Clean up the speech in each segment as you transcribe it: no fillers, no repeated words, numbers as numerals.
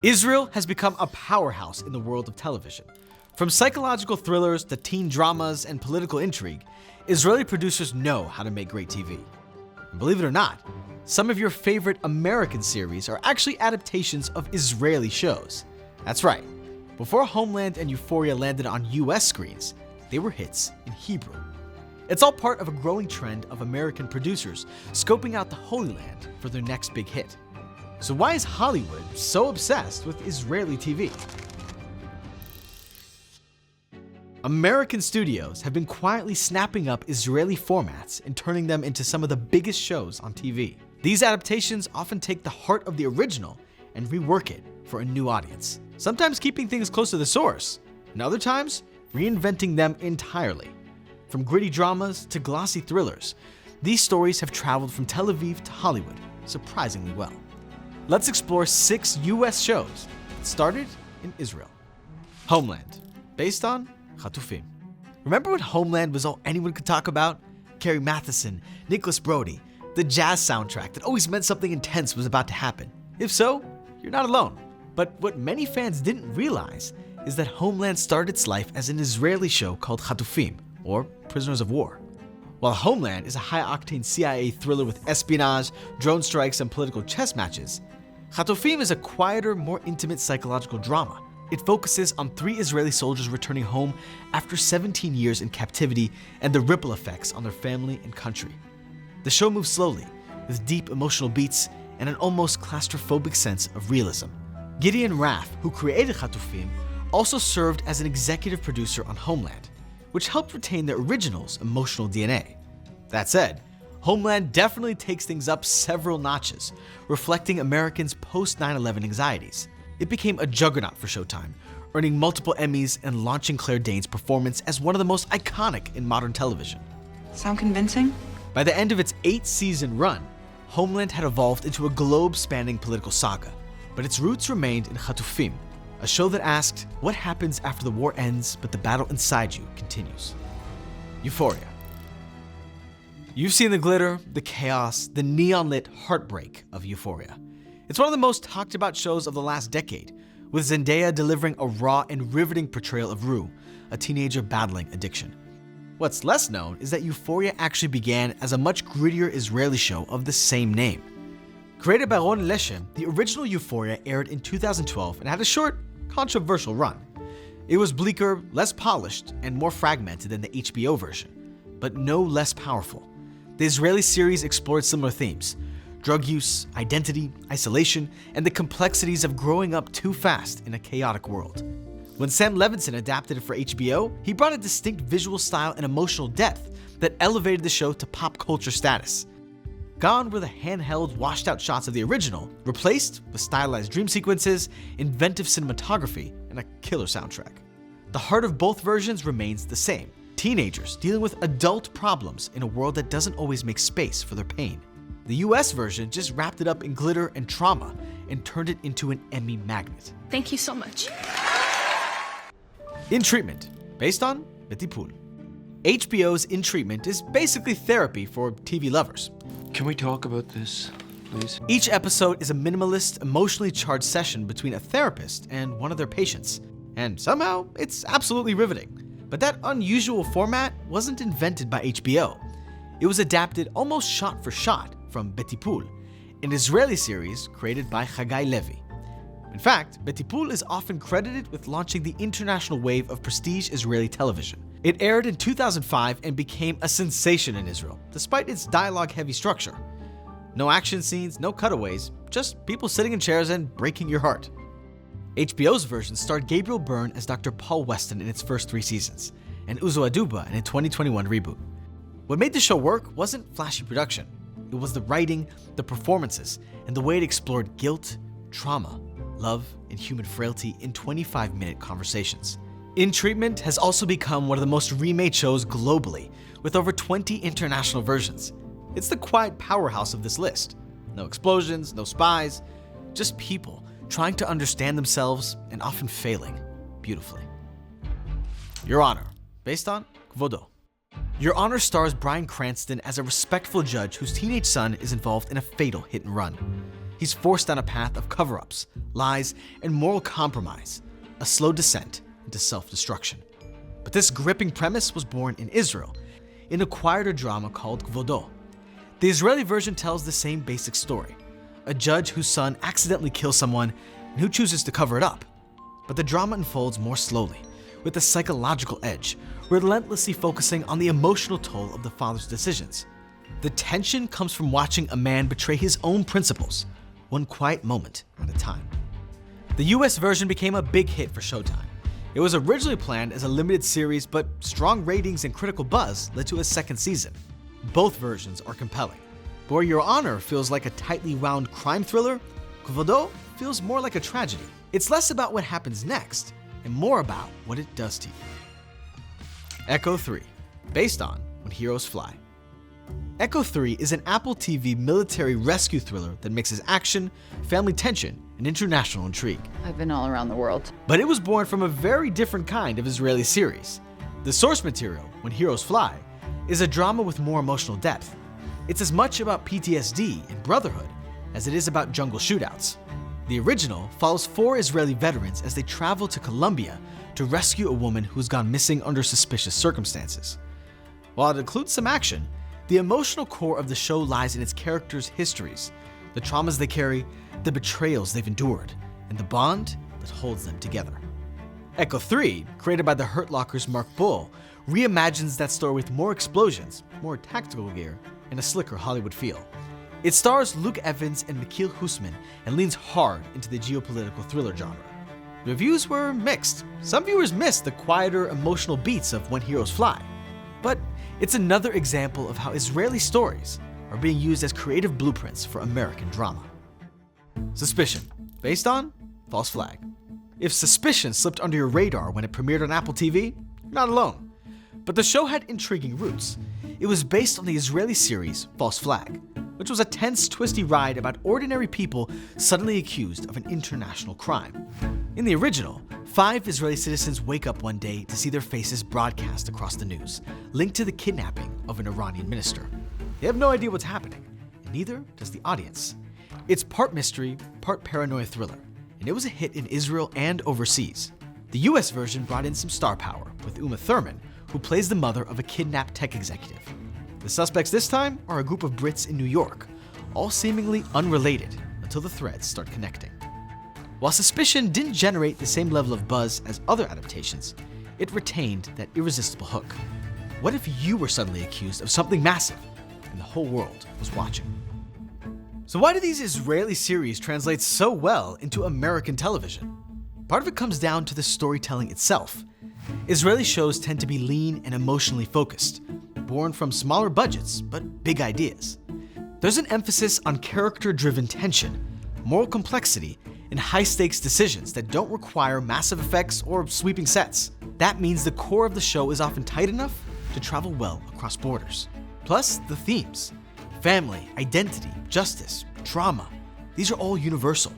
Israel has become a powerhouse in the world of television. From psychological thrillers to teen dramas and political intrigue, Israeli producers know how to make great TV. And believe it or not, some of your favorite American series are actually adaptations of Israeli shows. That's right. Before Homeland and Euphoria landed on US screens, they were hits in Hebrew. It's all part of a growing trend of American producers scoping out the Holy Land for their next big hit. So why is Hollywood so obsessed with Israeli TV? American studios have been quietly snapping up Israeli formats and turning them into some of the biggest shows on TV. These adaptations often take the heart of the original and rework it for a new audience, sometimes keeping things close to the source, and other times reinventing them entirely. From gritty dramas to glossy thrillers, these stories have traveled from Tel Aviv to Hollywood surprisingly well. Let's explore 6 US shows that started in Israel. Homeland, based on Hatufim. Remember when Homeland was all anyone could talk about? Carrie Mathison, Nicholas Brody, the jazz soundtrack that always meant something intense was about to happen. If so, you're not alone. But what many fans didn't realize is that Homeland started its life as an Israeli show called Hatufim, or Prisoners of War. While Homeland is a high-octane CIA thriller with espionage, drone strikes, and political chess matches, Hatufim is a quieter, more intimate psychological drama. It focuses on 3 Israeli soldiers returning home after 17 years in captivity and the ripple effects on their family and country. The show moves slowly, with deep emotional beats and an almost claustrophobic sense of realism. Gideon Raff, who created Hatufim, also served as an executive producer on Homeland, which helped retain the original's emotional DNA. That said, Homeland definitely takes things up several notches, reflecting Americans' post-9/11 anxieties. It became a juggernaut for Showtime, earning multiple Emmys and launching Claire Danes' performance as one of the most iconic in modern television. Sound convincing? By the end of its 8-season run, Homeland had evolved into a globe-spanning political saga, but its roots remained in Hatufim, a show that asked, what happens after the war ends but the battle inside you continues? Euphoria. You've seen the glitter, the chaos, the neon-lit heartbreak of Euphoria. It's one of the most talked about shows of the last decade, with Zendaya delivering a raw and riveting portrayal of Rue, a teenager battling addiction. What's less known is that Euphoria actually began as a much grittier Israeli show of the same name. Created by Ron Leshem, the original Euphoria aired in 2012 and had a short, controversial run. It was bleaker, less polished, and more fragmented than the HBO version, but no less powerful. The Israeli series explored similar themes: drug use, identity, isolation, and the complexities of growing up too fast in a chaotic world. When Sam Levinson adapted it for HBO, he brought a distinct visual style and emotional depth that elevated the show to pop culture status. Gone were the handheld, washed-out shots of the original, replaced with stylized dream sequences, inventive cinematography, and a killer soundtrack. The heart of both versions remains the same: teenagers dealing with adult problems in a world that doesn't always make space for their pain. The US version just wrapped it up in glitter and trauma and turned it into an Emmy magnet. Thank you so much. In Treatment, based on BeTipul. HBO's In Treatment is basically therapy for TV lovers. Can we talk about this, please? Each episode is a minimalist, emotionally charged session between a therapist and one of their patients, and somehow it's absolutely riveting. But that unusual format wasn't invented by HBO. It was adapted almost shot for shot from BeTipul, an Israeli series created by Chagai Levi. In fact, BeTipul is often credited with launching the international wave of prestige Israeli television. It aired in 2005 and became a sensation in Israel, despite its dialogue-heavy structure. No action scenes, no cutaways, just people sitting in chairs and breaking your heart. HBO's version starred Gabriel Byrne as Dr. Paul Weston in its first 3 seasons, and Uzo Aduba in a 2021 reboot. What made the show work wasn't flashy production. It was the writing, the performances, and the way it explored guilt, trauma, love, and human frailty in 25-minute conversations. In Treatment has also become one of the most remade shows globally, with over 20 international versions. It's the quiet powerhouse of this list. No explosions, no spies, just people trying to understand themselves and often failing beautifully. Your Honor, based on Kvodo. Your Honor stars Bryan Cranston as a respectful judge whose teenage son is involved in a fatal hit and run. He's forced down a path of cover-ups, lies, and moral compromise, a slow descent into self-destruction. But this gripping premise was born in Israel, in a quieter drama called Kvodo. The Israeli version tells the same basic story: a judge whose son accidentally kills someone and who chooses to cover it up. But the drama unfolds more slowly, with a psychological edge, relentlessly focusing on the emotional toll of the father's decisions. The tension comes from watching a man betray his own principles, one quiet moment at a time. The US version became a big hit for Showtime. It was originally planned as a limited series, but strong ratings and critical buzz led to a second season. Both versions are compelling. But where Your Honor feels like a tightly wound crime thriller, Kvodo feels more like a tragedy. It's less about what happens next and more about what it does to you. Echo 3, based on When Heroes Fly. Echo 3 is an Apple TV military rescue thriller that mixes action, family tension, and international intrigue. I've been all around the world. But it was born from a very different kind of Israeli series. The source material, When Heroes Fly, is a drama with more emotional depth. It's as much about PTSD and brotherhood as it is about jungle shootouts. The original follows 4 Israeli veterans as they travel to Colombia to rescue a woman who's gone missing under suspicious circumstances. While it includes some action, the emotional core of the show lies in its characters' histories, the traumas they carry, the betrayals they've endured, and the bond that holds them together. Echo 3, created by the Hurt Locker's Mark Bull, reimagines that story with more explosions, more tactical gear, and a slicker Hollywood feel. It stars Luke Evans and Mikhail Husman and leans hard into the geopolitical thriller genre. Reviews were mixed. Some viewers missed the quieter, emotional beats of When Heroes Fly. But it's another example of how Israeli stories are being used as creative blueprints for American drama. Suspicion, based on False Flag. If Suspicion slipped under your radar when it premiered on Apple TV, you're not alone. But the show had intriguing roots. It was based on the Israeli series False Flag, which was a tense, twisty ride about ordinary people suddenly accused of an international crime. In the original, 5 Israeli citizens wake up one day to see their faces broadcast across the news, linked to the kidnapping of an Iranian minister. They have no idea what's happening, and neither does the audience. It's part mystery, part paranoia thriller, and it was a hit in Israel and overseas. The US version brought in some star power, with Uma Thurman, who plays the mother of a kidnapped tech executive. The suspects this time are a group of Brits in New York, all seemingly unrelated until the threads start connecting. While Suspicion didn't generate the same level of buzz as other adaptations, it retained that irresistible hook. What if you were suddenly accused of something massive and the whole world was watching? So why do these Israeli series translate so well into American television? Part of it comes down to the storytelling itself. Israeli shows tend to be lean and emotionally focused, born from smaller budgets but big ideas. There's an emphasis on character-driven tension, moral complexity, and high-stakes decisions that don't require massive effects or sweeping sets. That means the core of the show is often tight enough to travel well across borders. Plus, the themes: family, identity, justice, trauma. These are all universal.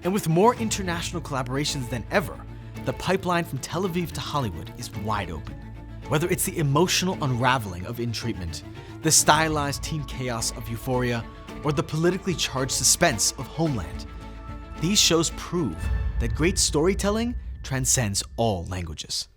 And with more international collaborations than ever, the pipeline from Tel Aviv to Hollywood is wide open. Whether it's the emotional unraveling of In Treatment, the stylized teen chaos of Euphoria, or the politically charged suspense of Homeland, these shows prove that great storytelling transcends all languages.